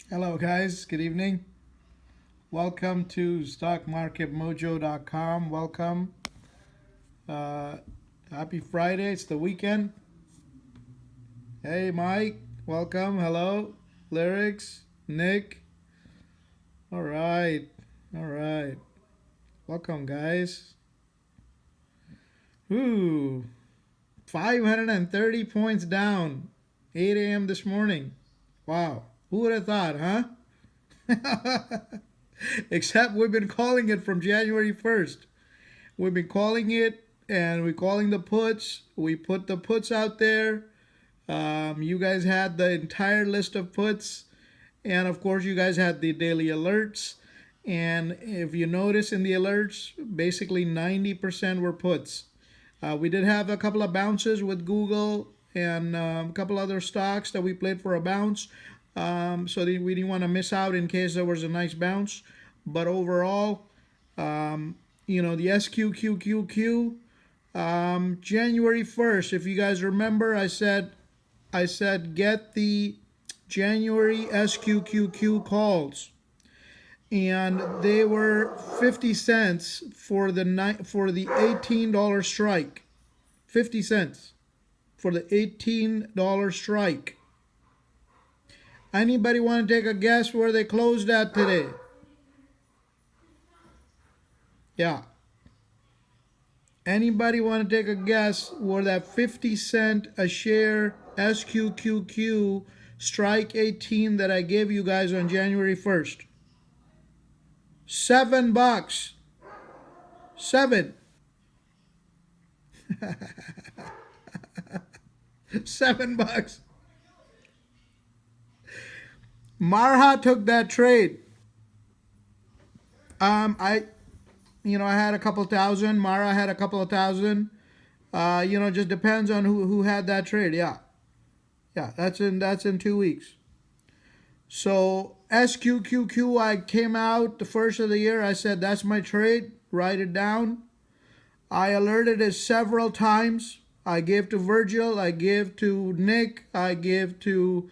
Hello guys, good evening. Welcome to stockmarketmojo.com. Welcome. Uh, Happy Friday. It's the weekend. Hey Mike, welcome. Hello. Lyrics, Nick. All right. All right. Welcome guys. Ooh. 530 points down. 8 a.m. this morning. Wow. Who would have thought, huh? Except we've been calling it from January 1st. We've been calling it, and we're calling the puts. We put the puts out there. You guys had the entire list of puts, and of course, you guys had the daily alerts. And if you notice in the alerts, basically 90% were puts. We did have a couple of bounces with Google and a couple other stocks that we played for a bounce. So we didn't want to miss out in case there was a nice bounce. But overall, the SQQQQ, January 1st, if you guys remember, I said get the January SQQQ calls, and they were 50 cents for the $18 strike. 50 cents for the $18 strike. Anybody want to take a guess where they closed at today? Yeah. Anybody want to take a guess where that 50 cent a share SQQQ strike 18 that I gave you guys on January 1st? $7. 7. $7. Marha took that trade. I had a couple thousand. Mara had a couple of thousand. Just depends on who had that trade. Yeah, that's in 2 weeks. So SQQQ, I came out the first of the year. I said that's my trade. Write it down. I alerted it several times. I gave to Virgil. I gave to Nick. I gave to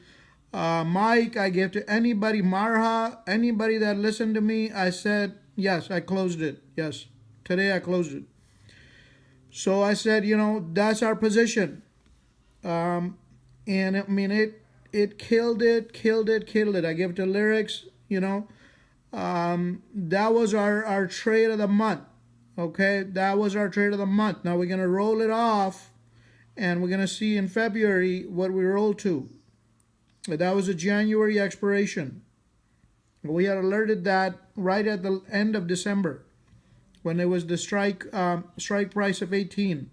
Mike. I gave to anybody, Marha, anybody that listened to me. I said, yes, I closed it. Yes, today I closed it. So I said, that's our position. And I mean, it killed it. I gave it to Lyrics, that was our trade of the month. Okay, that was our trade of the month. Now we're going to roll it off, and we're going to see in February what we roll to. That was a January expiration. We had alerted that right at the end of December, when it was the strike price of 18.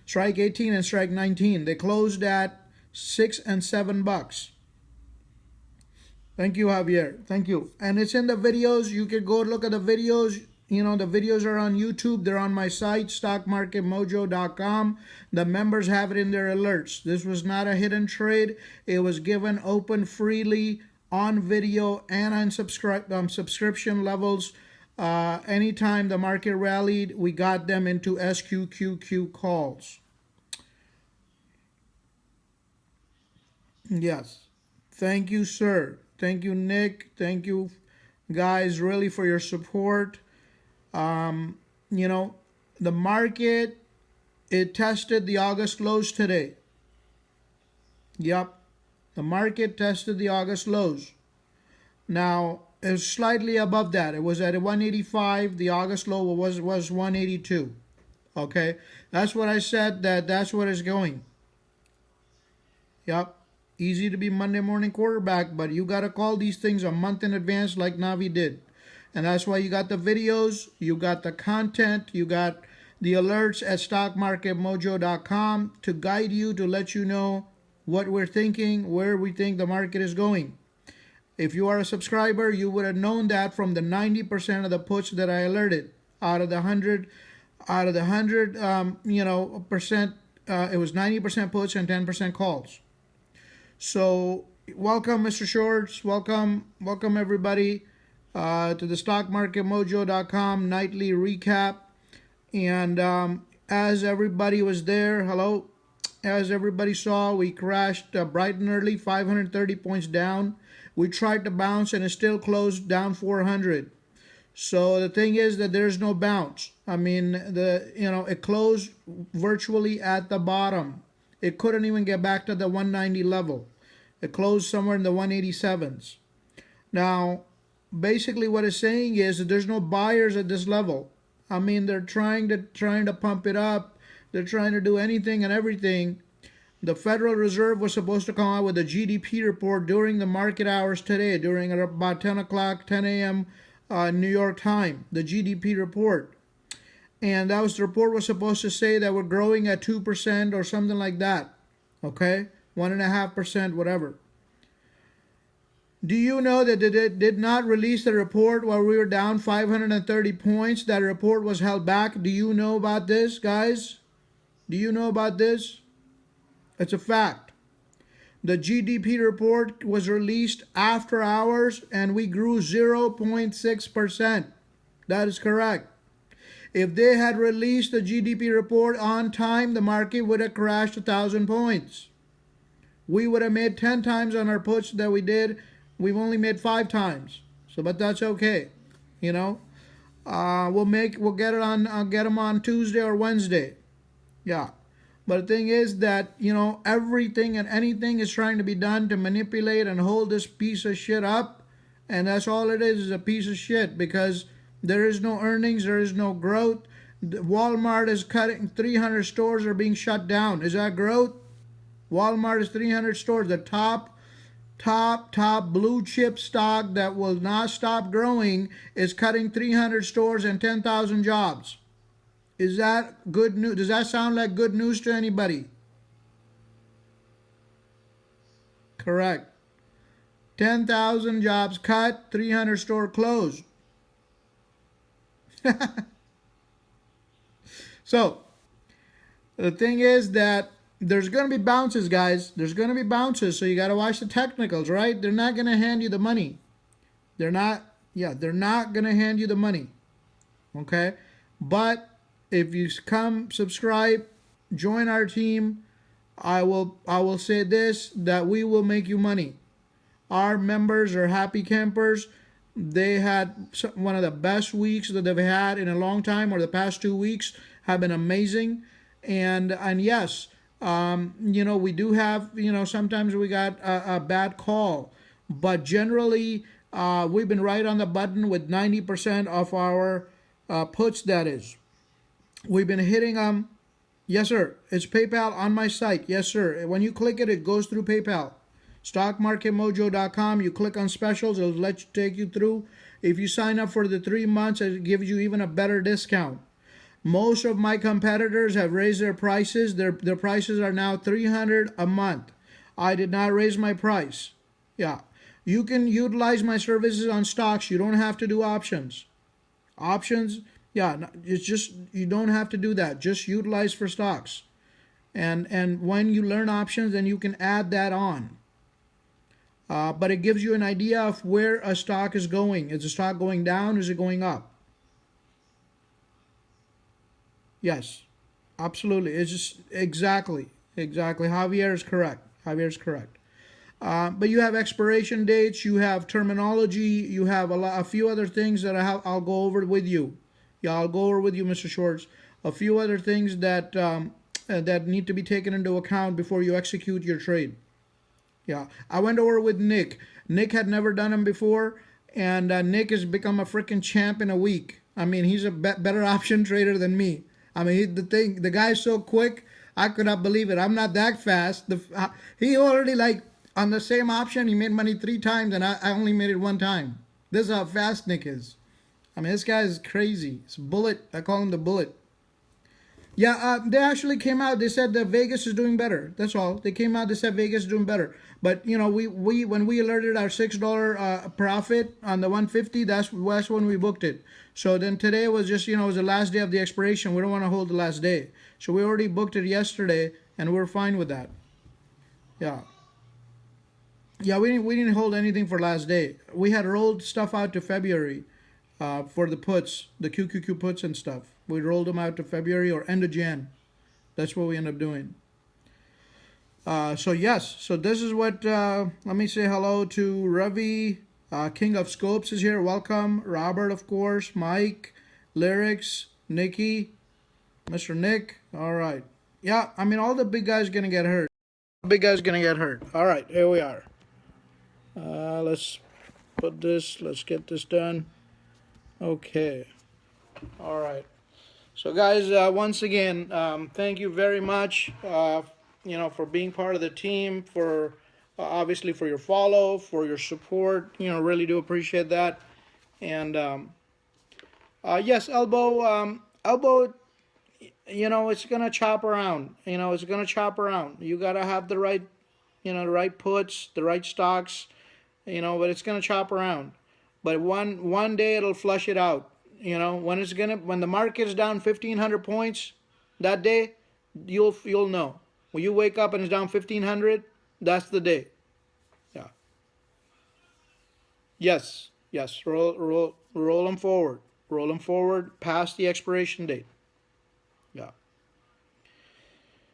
Strike 18 and strike 19. They closed at $6 and $7. Thank you, Javier. Thank you. And it's in the videos. You can go look at the videos. The videos are on YouTube. They're on my site, stockmarketmojo.com. The members have it in their alerts. This was not a hidden trade. It was given open freely on video and on subscription levels. Anytime the market rallied, we got them into SQQQ calls. Yes. Thank you, sir. Thank you, Nick. Thank you, guys, really, for your support. The market, it tested the August lows today. Yep. The market tested the August lows. Now, it was slightly above that. It was at 185. The August low was 182. Okay. That's what I said, that's what it's going. Yep. Easy to be Monday morning quarterback, but you got to call these things a month in advance like Navi did. And that's why you got the videos, you got the content, you got the alerts at stockmarketmojo.com to guide you, to let you know what we're thinking, where we think the market is going. If you are a subscriber, you would have known that from the 90% of the puts that I alerted. Out of the 100, percent, it was 90% puts and 10% calls. So welcome, Mr. Shorts. Welcome everybody to the stockmarketmojo.com nightly recap. And as everybody was there, hello, as everybody saw, we crashed bright and early, 530 points down. We tried to bounce and it still closed down 400. So the thing is that there's no bounce. I mean, it closed virtually at the bottom. It couldn't even get back to the 190 level. It closed somewhere in the 187s. Now, basically what it's saying is that there's no buyers at this level. I mean, they're trying to pump it up. They're trying to do anything and everything. The Federal Reserve was supposed to come out with a GDP report during the market hours today, during about 10 o'clock, 10 a.m. New York time, the GDP report. And the report was supposed to say that we're growing at 2% or something like that. Okay? 1.5%, whatever. Do you know that they did not release the report while we were down 530 points? That report was held back. Do you know about this, guys? Do you know about this? It's a fact. The GDP report was released after hours and we grew 0.6%. That is correct. If they had released the GDP report on time, the market would have crashed 1,000 points. We would have made 10 times on our puts that we did. We've only made 5 times. So, but that's okay. You know, we'll get them on Tuesday or Wednesday. Yeah. But the thing is that, everything and anything is trying to be done to manipulate and hold this piece of shit up. And that's all it is a piece of shit, because there is no earnings, there is no growth. Walmart is cutting, 300 stores are being shut down. Is that growth? Walmart is 300 stores. The top blue chip stock that will not stop growing is cutting 300 stores and 10,000 jobs. Is that good news? Does that sound like good news to anybody? Correct. 10,000 jobs cut, 300 store closed. So, the thing is that there's going to be bounces, guys. There's going to be bounces, so you got to watch the technicals, right? They're not going to hand you the money. They're not going to hand you the money. Okay? But if you come, subscribe, join our team, I will say this, that we will make you money. Our members are happy campers. They had one of the best weeks that they've had in a long time, or the past 2 weeks have been amazing. And yes, we do have, sometimes we got a bad call, but generally we've been right on the button with 90% of our puts, that is. We've been hitting them. Yes, sir. It's PayPal on my site. Yes, sir. When you click it, it goes through PayPal. StockMarketMojo.com. You click on specials. It'll take you through. If you sign up for the 3 months, it gives you even a better discount. Most of my competitors have raised their prices. Their prices are now $300 a month. I did not raise my price. Yeah. You can utilize my services on stocks. You don't have to do options. Options, yeah, it's just, you don't have to do that. Just utilize for stocks. And when you learn options, then you can add that on. But it gives you an idea of where a stock is going. Is the stock going down? Is it going up? Yes, absolutely. It's just exactly. Javier is correct. But you have expiration dates, you have terminology, you have a few other things that I'll go over with you. Yeah, I'll go over with you, Mr. Shorts. A few other things that that need to be taken into account before you execute your trade. Yeah, I went over with Nick. Nick had never done them before, and Nick has become a freaking champ in a week. I mean, he's a better option trader than me. I mean, the guy's so quick, I could not believe it. I'm not that fast. He already, on the same option, he made money 3 times, and I only made it 1 time. This is how fast Nick is. I mean, this guy is crazy. It's Bullet. I call him the Bullet. Yeah, they actually came out. They said that Vegas is doing better. That's all. They came out. They said Vegas is doing better. But we when we alerted our $6 profit on the 150, that's when we booked it. So then today was just it was the last day of the expiration. We don't want to hold the last day, so we already booked it yesterday, and we're fine with that. Yeah. Yeah, we didn't hold anything for last day. We had rolled stuff out to February for the puts, the QQQ puts and stuff. We rolled them out to February or end of Jan. That's what we end up doing. So yes, so this is what, let me say hello to Ravi, King of Scopes is here. Welcome. Robert, of course. Mike, Lyrics, Nikki, Mr. Nick. All right. Yeah, I mean, all the big guys going to get hurt. Big guy's going to get hurt. All right, here we are. Let's put this, let's get this done. Okay. All right. So guys, once again, thank you very much, for being part of the team, for obviously for your follow, for your support. Really do appreciate that. And yes, elbow. It's gonna chop around. It's gonna chop around. You gotta have the right, the right puts, the right stocks. But it's gonna chop around. But one day it'll flush it out. When the market's down 1,500 points that day, you'll know. When you wake up and it's down 1,500, that's the day. Yeah. Yes. Yes. Roll them forward. Roll them forward past the expiration date. Yeah.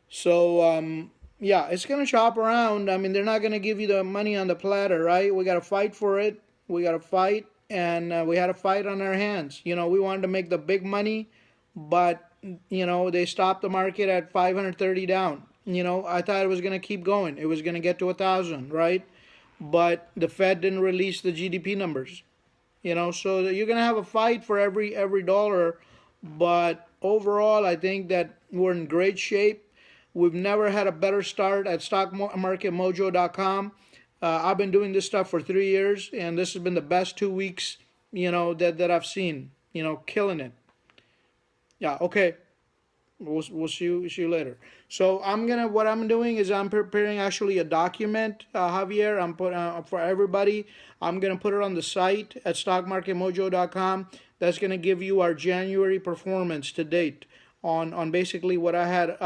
So yeah, it's gonna chop around. I mean, they're not gonna give you the money on the platter, right? We gotta fight for it. We gotta fight, and we had a fight on our hands. We wanted to make the big money, but they stopped the market at 530 down. I thought it was gonna keep going. It was gonna get to 1,000, right? But the Fed didn't release the GDP numbers. So you're gonna have a fight for every dollar, but overall, I think that we're in great shape. We've never had a better start at stockmarketmojo.com. I've been doing this stuff for 3 years, and this has been the best 2 weeks, that I've seen. Killing it. Yeah. Okay. We'll see you later. So what I'm doing is I'm preparing actually a document, Javier. I'm put for everybody. I'm gonna put it on the site at stockmarketmojo.com. That's gonna give you our January performance to date on basically what I had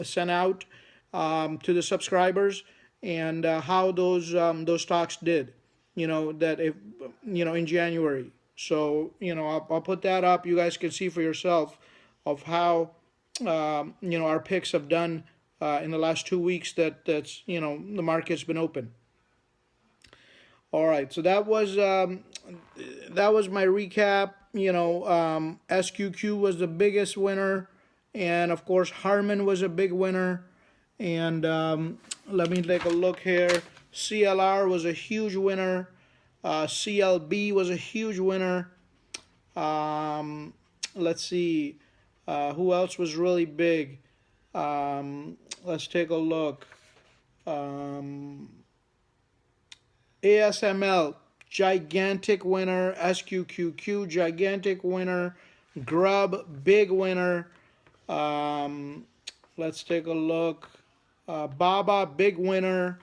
sent out to the subscribers, and how those stocks did. That if in January. So I'll put that up. You guys can see for yourself of how our picks have done in the last 2 weeks that's the market's been open. All right, so that was my recap. SQQ was the biggest winner, and of course Harman was a big winner. And let me take a look here. CLR was a huge winner. CLB was a huge winner. Let's see. Who else was really big? Let's take a look. ASML, gigantic winner. SQQQ, gigantic winner. Grub, big winner. Let's take a look. Baba, big winner.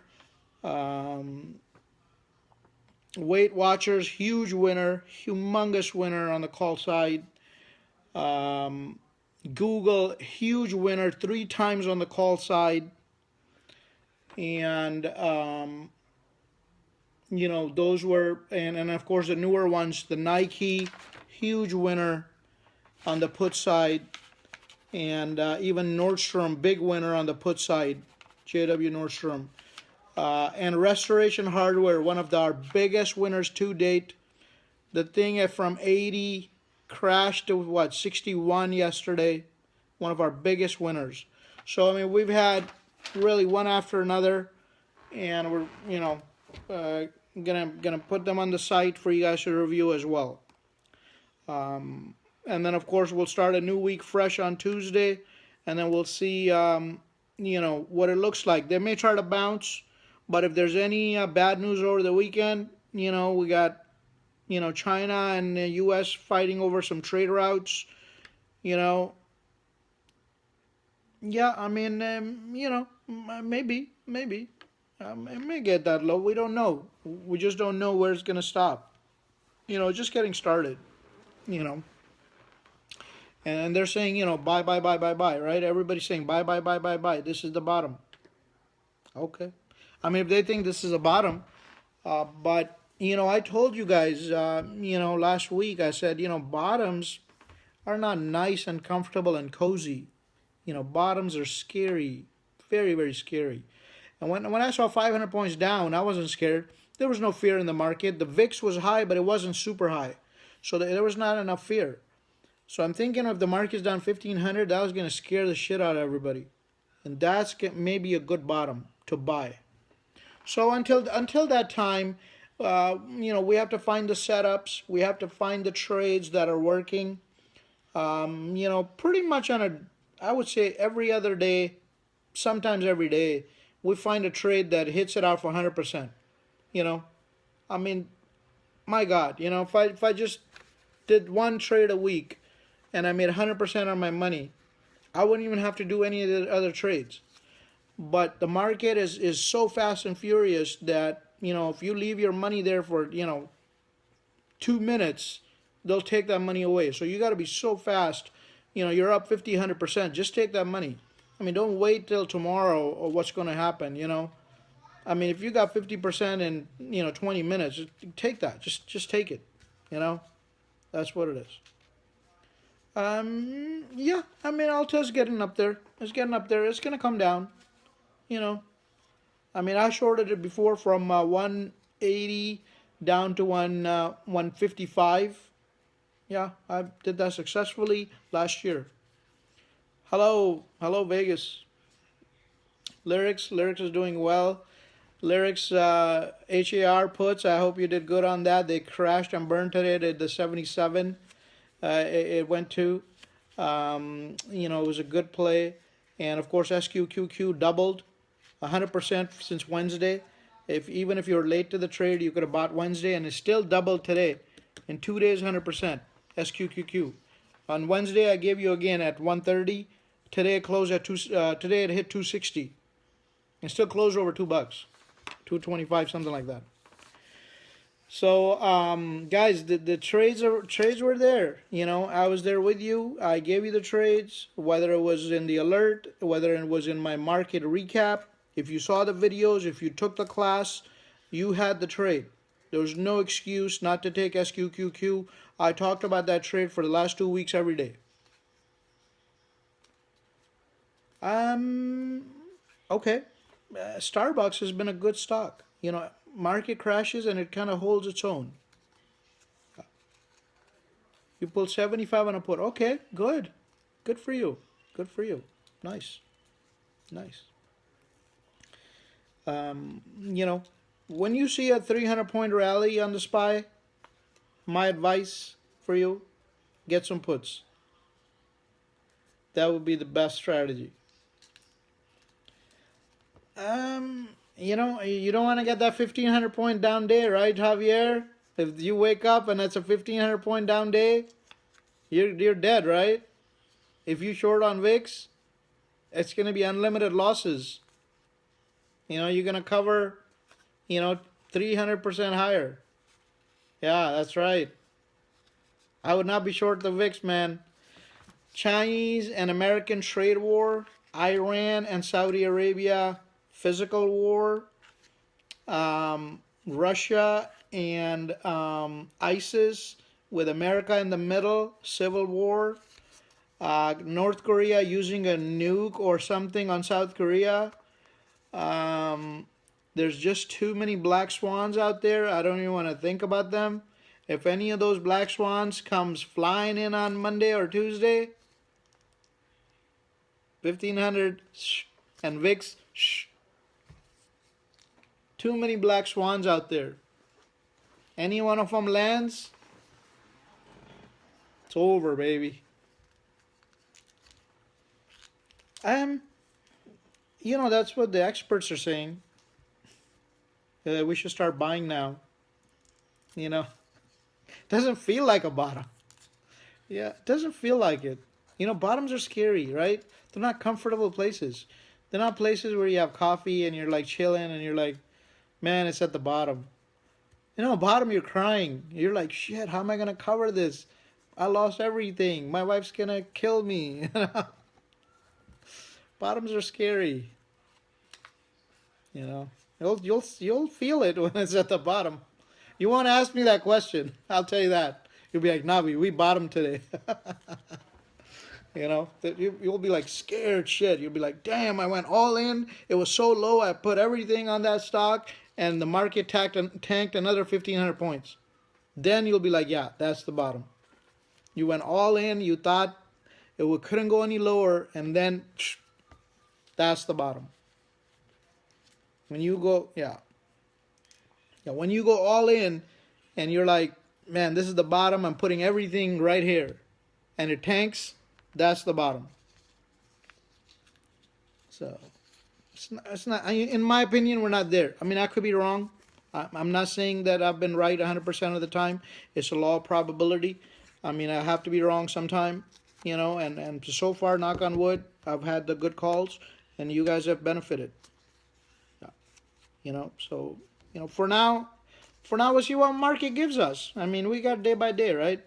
Weight Watchers, huge winner. Humongous winner on the call side. Google, huge winner, 3 times on the call side. And those were, and of course the newer ones, the Nike, huge winner on the put side. And even Nordstrom, big winner on the put side, JW Nordstrom. And Restoration Hardware, one of our biggest winners to date. The thing from 80 crashed to 61 yesterday. One of our biggest winners. So I mean, we've had really one after another, and we're gonna put them on the site for you guys to review as well. And then of course we'll start a new week fresh on Tuesday, and then we'll see what it looks like. They may try to bounce, but if there's any bad news over the weekend, we got China and the U.S. fighting over some trade routes. Yeah, I mean, maybe it may get that low. We don't know. We just don't know where it's gonna stop. Just getting started. And they're saying, buy, right? Everybody's saying buy. This is the bottom. Okay. I mean, if they think this is a bottom, but I told you guys, last week I said, bottoms are not nice and comfortable and cozy. Bottoms are scary, very, very scary. And when I saw 500 points down, I wasn't scared. There was no fear in the market. The VIX was high, but it wasn't super high. So there was not enough fear. So I'm thinking if the market's down 1,500, that was going to scare the shit out of everybody. And that's maybe a good bottom to buy. So until that time, we have to find the setups. We have to find the trades that are working. Pretty much I would say every other day, sometimes every day, we find a trade that hits it out for 100%. I mean, my God, if I just did one trade a week and I made 100% on my money, I wouldn't even have to do any of the other trades. But the market is so fast and furious that, if you leave your money there for, 2 minutes, they'll take that money away. So you got to be so fast. You're up 50, 100%. Just take that money. I mean, don't wait till tomorrow or what's going to happen, I mean, if you got 50% in, 20 minutes, take that. Just take it, That's what it is. Yeah, I mean, Alta's getting up there. It's getting up there. It's going to come down, I mean, I shorted it before from 180 down to 155. Yeah, I did that successfully last year. Hello, Vegas. Lyrics is doing well. Lyrics HAR puts, I hope you did good on that. They crashed and burned today at the 77. It went to. It was a good play. And of course, SQQQ doubled 100% since Wednesday. Even if you're late to the trade, you could have bought Wednesday, and it still doubled today. In 2 days, 100%. SQQQ. On Wednesday, I gave you again at 130. Today it closed at today it hit 260. And still closed over $2. 225, something like that. So, guys, the trades were there. I was there with you. I gave you the trades, whether it was in the alert, whether it was in my market recap. If you saw the videos, if you took the class, you had the trade. There was no excuse not to take SQQQ. I talked about that trade for the last 2 weeks every day. Okay. Starbucks has been a good stock. Market crashes and it kind of holds its own. You pulled 75 on a put. Okay, good. Good for you. Good for you. Nice. Nice. When you see a 300-point rally on the SPY, my advice for you, get some puts. That would be the best strategy. You don't want to get that 1,500 point down day, right, Javier? If you wake up and it's a 1,500 point down day, you're dead, right? If you short on VIX, it's going to be unlimited losses. You're going to cover, 300% higher. Yeah, that's right. I would not be short the VIX, man. Chinese and American trade war, Iran and Saudi Arabia physical war, Russia and ISIS with America in the middle, civil war, North Korea using a nuke or something on South Korea. There's just too many black swans out there. I don't even want to think about them. If any of those black swans comes flying in on Monday or Tuesday, 1,500 and VIX, too many black swans out there. Any one of them lands, it's over, baby. That's what the experts are saying. We should start buying now. Doesn't feel like a bottom. Yeah, it doesn't feel like it. Bottoms are scary, right? They're not comfortable places. They're not places where you have coffee and you're like chilling and you're like, man, it's at the bottom. Bottom, you're crying. You're like, shit, how am I going to cover this? I lost everything. My wife's going to kill me. Bottoms are scary. You'll feel it when it's at the bottom. You won't ask me that question. I'll tell you that. You'll be like, Navi, we bottomed today. You know, that you'll be like scared shit. You'll be like, damn, I went all in. It was so low. I put everything on that stock, and the market tanked another 1,500 points. Then you'll be like, yeah, that's the bottom. You went all in. You thought couldn't go any lower, and then that's the bottom. When you go, when you go all in, and you're like, man, this is the bottom. I'm putting everything right here, and it tanks. That's the bottom. So it's not. In my opinion, we're not there. I mean, I could be wrong. I'm not saying that I've been right 100% of the time. It's a law of probability. I mean, I have to be wrong sometime, you know. And so far, knock on wood, I've had the good calls, and you guys have benefited. You know, so for now, we'll see what market gives us. I mean, we got day by day, right?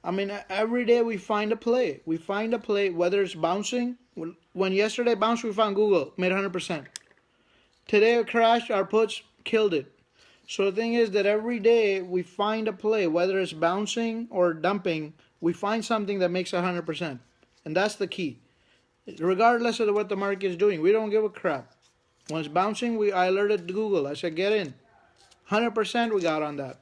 I mean, every day we find a play. We find a play, whether it's bouncing. When yesterday bounced, we found Google, made 100%. Today it crashed, our puts killed it. So the thing is that every day we find a play, whether it's bouncing or dumping, we find something that makes 100%. And that's the key. Regardless of what the market is doing, we don't give a crap. When it's bouncing, I alerted Google. I said, get in. 100% we got on that.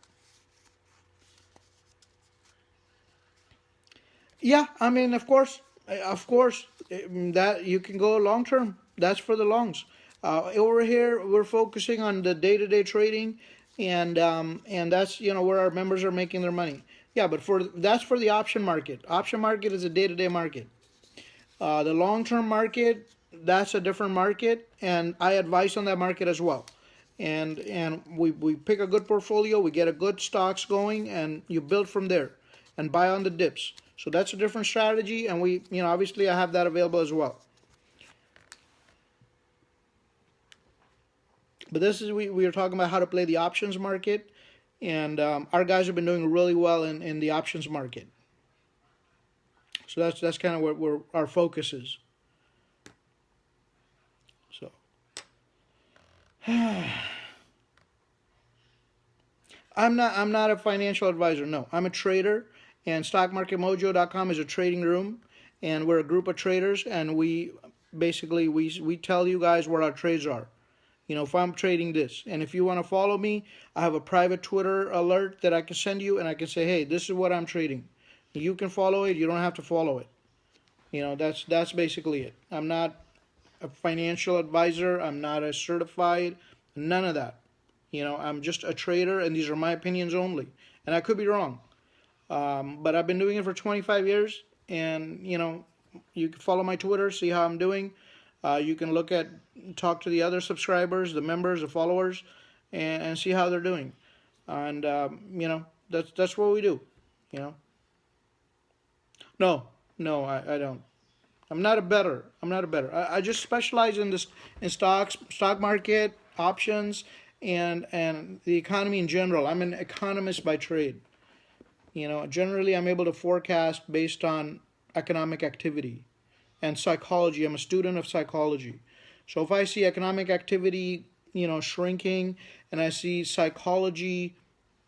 Yeah, I mean, of course, that you can go long term. That's for the longs. Over here, we're focusing on the day-to-day trading, and that's where our members are making their money. Yeah, but that's for the option market. Option market is a day-to-day market. The long-term market, that's a different market, and I advise on that market as well. And we pick a good portfolio, we get a good stocks going, and you build from there, and buy on the dips. So that's a different strategy, and obviously I have that available as well. But this is we are talking about how to play the options market, and our guys have been doing really well in the options market. So that's kind of where our focus is. So I'm not a financial advisor. No, I'm a trader. And StockMarketMojo.com is a trading room, and we're a group of traders, and we basically we tell you guys where our trades are. If I'm trading this, and if you want to follow me, I have a private Twitter alert that I can send you, and I can say, hey, this is what I'm trading. You can follow it. You don't have to follow it. That's basically it. I'm not a financial advisor. I'm not a certified. None of that. I'm just a trader, and these are my opinions only, and I could be wrong. But I've been doing it for 25 years, and you can follow my Twitter, see how I'm doing. You can talk to the other subscribers, the members, the followers, and see how they're doing. And that's what we do. No, I don't. I'm not a bettor. I just specialize in stocks, stock market, options, and the economy in general. I'm an economist by trade. Generally I'm able to forecast based on economic activity and psychology. I'm a student of psychology. So if I see economic activity, shrinking, and I see psychology,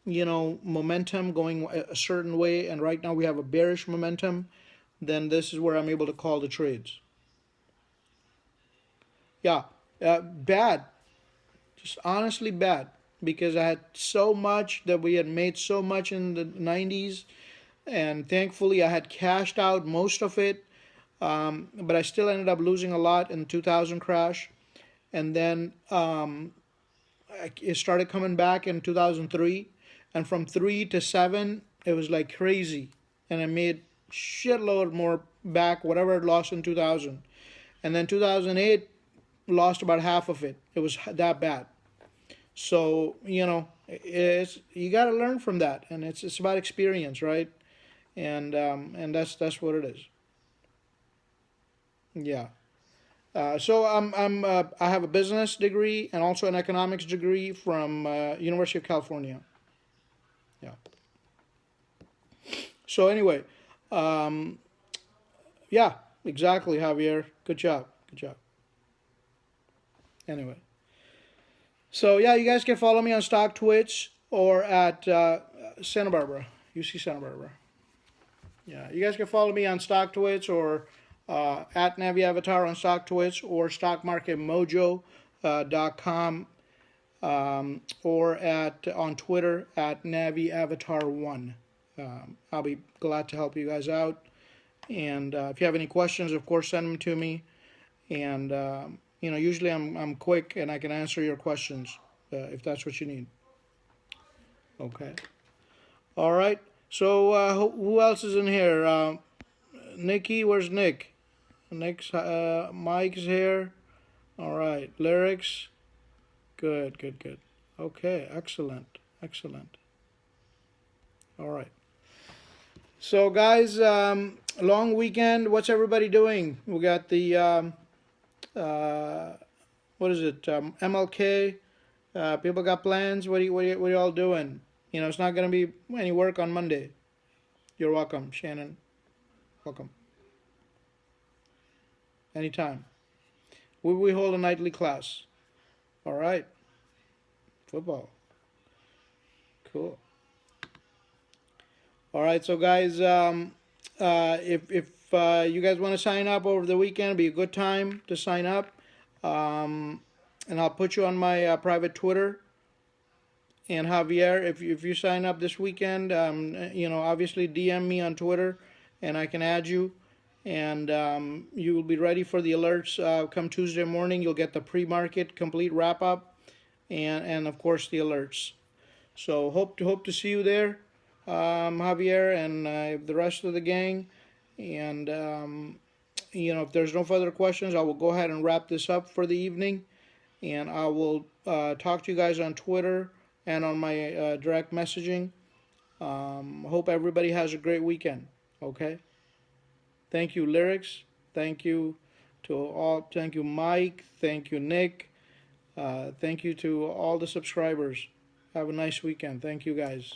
momentum going a certain way, and right now we have a bearish momentum, then this is where I'm able to call the trades. Yeah, bad. Just honestly bad. Because I had so much that we had made so much in the 90s, and thankfully I had cashed out most of it, but I still ended up losing a lot in the 2000 crash, and then it started coming back in 2003, and from 3 to 7 it was like crazy, and I made shitload more back whatever I lost in 2000, and then 2008 lost about half of it. It was that bad. So you got to learn from that, and it's about experience, right? And that's what it is. Yeah. So I have a business degree and also an economics degree from University of California. Yeah. So anyway, yeah, exactly, Javier. Good job. Anyway. So yeah, you guys can follow me on Stock Twitch or at Santa Barbara, UC Santa Barbara. Yeah, you guys can follow me on StockTwits or at Navi Avatar on StockTwits or StockMarketMojo.com or at on Twitter at Navi Avatar 1. I'll be glad to help you guys out. And if you have any questions, of course, send them to me. And usually I'm quick and I can answer your questions if that's what you need. Okay. All right. So who else is in here? Nikki, where's Nick? Nick's Mike's here. All right. Lyrics. Good, good, good. Okay, excellent, excellent. All right. So, guys, long weekend. What's everybody doing? We got the what is it? MLK. People got plans. What are you all doing? It's not going to be any work on Monday. You're welcome, Shannon. Welcome. Anytime. We hold a nightly class. All right. Football. Cool. All right, so guys, if you guys want to sign up over the weekend, it'll be a good time to sign up. And I'll put you on my private Twitter. And Javier, if you sign up this weekend, obviously DM me on Twitter, and I can add you. And you will be ready for the alerts come Tuesday morning. You'll get the pre-market complete wrap-up, and of course the alerts. So hope to see you there, Javier, and the rest of the gang. And if there's no further questions, I will go ahead and wrap this up for the evening. And I will talk to you guys on Twitter and on my direct messaging. Hope everybody has a great weekend. Okay. Thank you, Lyrics. Thank you to all. Thank you, Mike. Thank you, Nick. Thank you to all the subscribers. Have a nice weekend. Thank you, guys.